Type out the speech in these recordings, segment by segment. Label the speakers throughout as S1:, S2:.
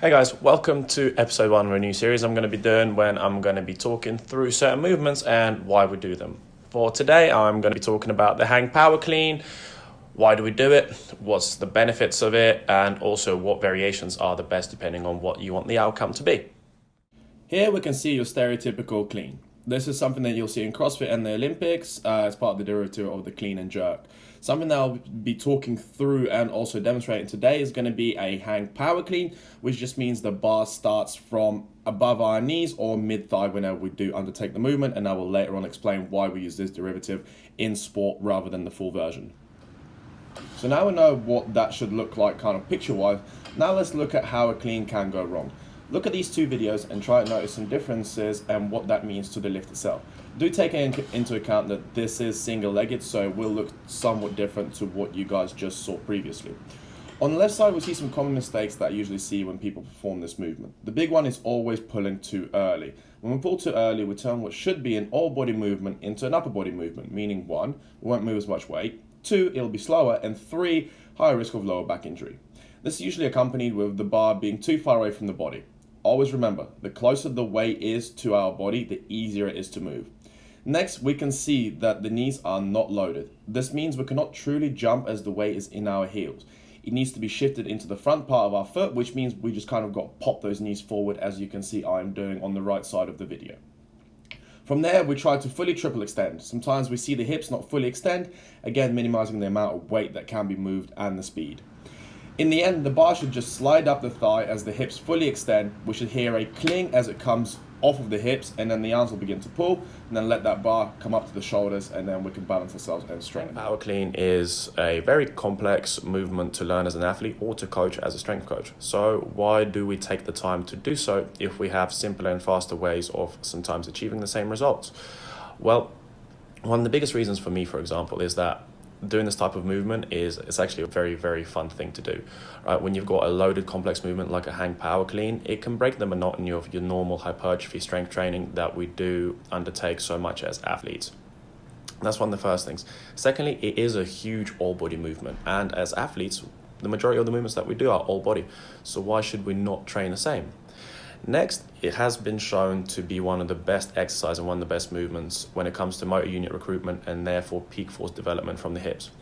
S1: Hey guys, welcome to episode 1 of a new series I'm going to be doing when I'm going to be talking through certain movements and why we do them. For today, I'm going to be talking about the hang power clean. Why do we do it? What's the benefits of it? And also what variations are the best depending on what you want the outcome to be.
S2: Here we can see your stereotypical clean. This is something that you'll see in CrossFit and the Olympics as part of the derivative of the clean and jerk. Something that I'll be talking through and also demonstrating today is going to be a hang power clean, which just means the bar starts from above our knees or mid-thigh whenever we do undertake the movement, and I will later on explain why we use this derivative in sport rather than the full version. So now we know what that should look like kind of picture-wise. Now let's look at how a clean can go wrong. Look at these two videos and try to notice some differences and what that means to the lift itself. Do take into account that this is single-legged, so it will look somewhat different to what you guys just saw previously. On the left side, we see some common mistakes that I usually see when people perform this movement. The big one is always pulling too early. When we pull too early, we turn what should be an all-body movement into an upper-body movement, meaning 1, we won't move as much weight, 2, it'll be slower, and 3, higher risk of lower back injury. This is usually accompanied with the bar being too far away from the body. Always remember, the closer the weight is to our body, the easier it is to move. Next, we can see that the knees are not loaded. This means we cannot truly jump as the weight is in our heels. It needs to be shifted into the front part of our foot, which means we just kind of got to pop those knees forward, as you can see I'm doing on the right side of the video. From there, we try to fully triple extend. Sometimes we see the hips not fully extend, again minimizing the amount of weight that can be moved and the speed. In the end, the bar should just slide up the thigh as the hips fully extend. We should hear a cling as it comes off of the hips, and then the arms will begin to pull, and then let that bar come up to the shoulders, and then we can balance ourselves and straighten.
S1: Power clean is a very complex movement to learn as an athlete or to coach as a strength coach. So why do we take the time to do so if we have simpler and faster ways of sometimes achieving the same results? Well, one of the biggest reasons for me, for example, is that doing this type of movement it's actually a very, very fun thing to do. Right? When you've got a loaded complex movement like a hang power clean, it can break the monotony of your normal hypertrophy strength training that we do undertake so much as athletes. That's one of the first things. Secondly, it is a huge all body movement, and as athletes, the majority of the movements that we do are all body. So why should we not train the same? Next, it has been shown to be one of the best exercises and one of the best movements when it comes to motor unit recruitment and therefore peak force development from the hips.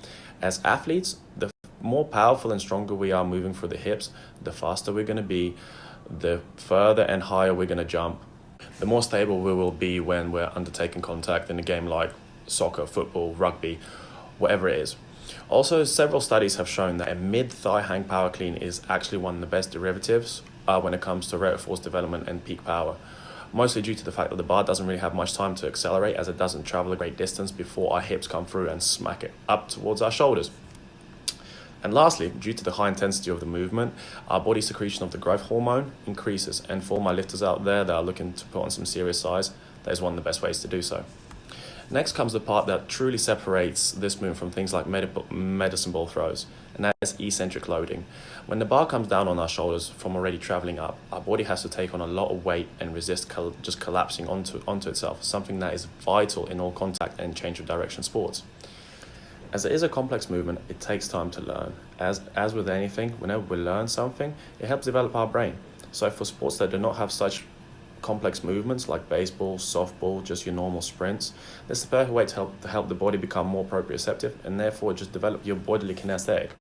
S1: As athletes, the more powerful and stronger we are moving through the hips, the faster we're going to be, the further and higher we're going to jump, the more stable we will be when we're undertaking contact in a game like soccer, football, rugby, whatever it is. Also, several studies have shown that a mid-thigh hang power clean is actually one of the best derivatives when it comes to rate of force development and peak power, mostly due to the fact that the bar doesn't really have much time to accelerate, as it doesn't travel a great distance before our hips come through and smack it up towards our shoulders. And lastly, due to the high intensity of the movement, our body secretion of the growth hormone increases, and for all my lifters out there that are looking to put on some serious size, that is one of the best ways to do so. Next comes the part that truly separates this movement from things like medicine ball throws, and that is eccentric loading. When the bar comes down on our shoulders from already traveling up, our body has to take on a lot of weight and resist just collapsing onto itself, something that is vital in all contact and change of direction sports. As it is a complex movement, it takes time to learn. As with anything, whenever we learn something, it helps develop our brain. So for sports that do not have such complex movements like baseball, softball, just your normal sprints, this is the perfect way to help the body become more proprioceptive and therefore just develop your bodily kinesthetic.